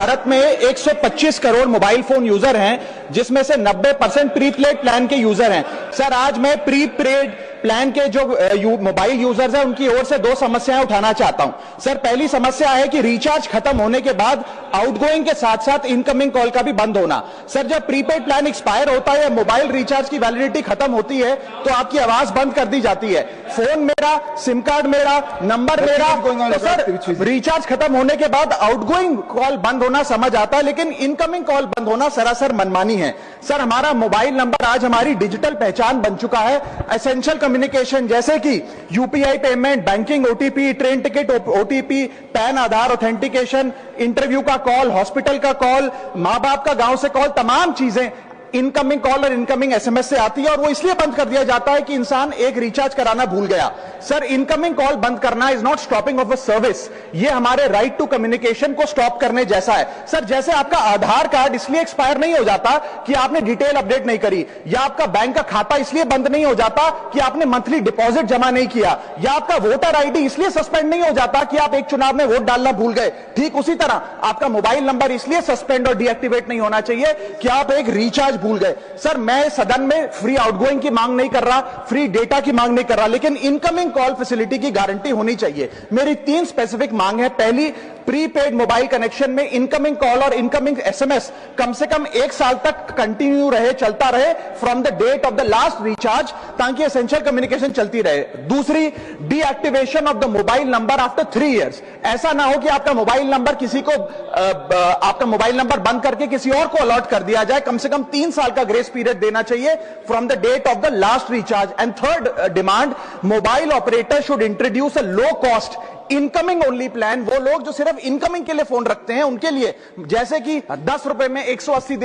भारत में 125 crore mobile phone user हैं, जिसमें से 90% प्रीपेड प्लान के यूजर हैं। सर, आज मैं प्रीपेड प्लान के जो मोबाइल यूजर्स हैं उनकी ओर से दो समस्याएं उठाना चाहता हूं। सर, पहली समस्या है कि रिचार्ज खत्म होने के बाद आउटगोइंग के साथ साथ इनकमिंग कॉल का भी बंद होना। सर, जब प्रीपेड प्लान एक्सपायर होता है या मोबाइल रिचार्ज की वैलिडिटी खत्म होती है तो आपकी आवाज बंद कर दी जाती है, फोन मेरा, सिम कार्ड मेरा, नंबर मेरा। तो सर, रिचार्ज खत्म होने के बाद आउटगोइंग कॉल बंद होना समझ आता है, लेकिन इनकमिंग कॉल बंद होना सरासर मनमानी है। सर, हमारा मोबाइल नंबर आज हमारी डिजिटल पहचान बन चुका है। एसेंशियल कम्युनिकेशन जैसे कि UPI payment, banking, OTP, train ticket OTP, PAN Aadhaar authentication, interview का कॉल, हॉस्पिटल का कॉल, मां बाप का गांव से कॉल, तमाम चीजें इनकमिंग कॉल और इनकमिंग एसएमएस से आती है और वो इसलिए बंद कर दिया जाता है कि इंसान एक रिचार्ज कराना भूल गया। सर, इनकमिंग कॉल बंद करना is not stopping of a service, ये हमारे राइट टू कम्युनिकेशन को स्टॉप करने जैसा है। सर, जैसे आपका आधार कार्ड इसलिए एक्सपायर नहीं हो जाता कि आपने डिटेल अपडेट नहीं करी, या आपका बैंक का खाता इसलिए बंद नहीं हो जाता कि आपने मंथली डिपॉजिट जमा नहीं किया, या आपका वोटर आईडी इसलिए सस्पेंड नहीं हो जाता कि आप एक चुनाव में वोट डालना भूल गए, ठीक उसी तरह आपका मोबाइल नंबर इसलिए सस्पेंड और डीएक्टिवेट नहीं होना चाहिए कि आप एक रिचार्ज भूल गए। सर, मैं सदन में फ्री आउटगोइंग की मांग नहीं कर रहा, फ्री डेटा की मांग नहीं कर रहा, लेकिन इनकमिंग कॉल फैसिलिटी की गारंटी होनी चाहिए। मेरी 3 स्पेसिफिक मांग है। पहली, प्रीपेड मोबाइल कनेक्शन में इनकमिंग कॉल और इनकमिंग एसएमएस कम से कम 1 साल तक कंटिन्यू रहे, चलता रहे from the date of the last recharge, ताकि एसेंशियल कम्युनिकेशन चलती रहे। दूसरी, deactivation of the mobile number after 3 years. ऐसा ना हो कि आपका मोबाइल नंबर किसी को आपका मोबाइल नंबर बंद करके किसी और को अलॉट कर दिया जाए। कम से कम 3 साल का ग्रेस पीरियड देना चाहिए from the date of the last recharge. And third demand, mobile operator should introduce a low cost incoming only plan. वो लोग जो सिर्फ इनकमिंग के लिए फोन रखते हैं उनके लिए, जैसे कि 10 रुपए में 180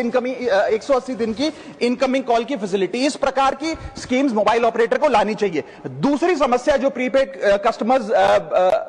दिन की इनकमिंग कॉल की फैसिलिटी, इस प्रकार की स्कीम्स मोबाइल ऑपरेटर को लानी चाहिए। दूसरी समस्या जो प्रीपेड कस्टमर्स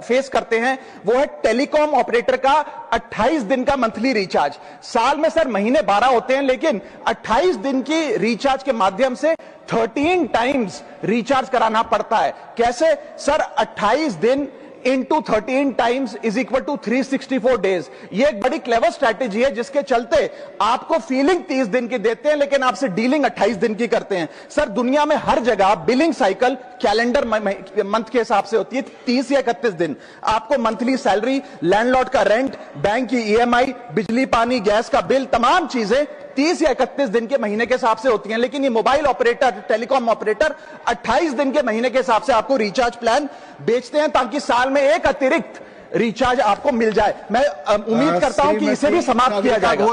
फेस करते हैं वो है टेलीकॉम ऑपरेटर का 28 दिन का मंथली रिचार्ज। साल में सर महीने 12 होते हैं, लेकिन 28 दिन की रिचार्ज के माध्यम से 13 टाइम्स रिचार्ज कराना पड़ता है। कैसे सर? 28 दिन into 13 times is equal to 364 days. ये एक बड़ी क्लेवर स्ट्रैटेजी है जिसके चलते आपको फीलिंग 30 दिन की देते हैं, लेकिन आपसे डीलिंग 28 दिन की करते हैं। सर, दुनिया में हर जगह बिलिंग साइकिल कैलेंडर मंथ के हिसाब से होती है, 30 या 31 दिन। आपको मंथली सैलरी, लैंडलॉर्ड का रेंट, बैंक की ईएमआई, बिजली पानी गैस का बिल, तमाम चीजें 30 या 31 दिन के महीने के हिसाब से होती हैं। लेकिन ये मोबाइल ऑपरेटर, टेलीकॉम ऑपरेटर 28 दिन के महीने के हिसाब से आपको रिचार्ज प्लान बेचते हैं, ताकि साल में एक अतिरिक्त रिचार्ज आपको मिल जाए। मैं उम्मीद करता हूं कि इसे भी समाप्त किया जाएगा।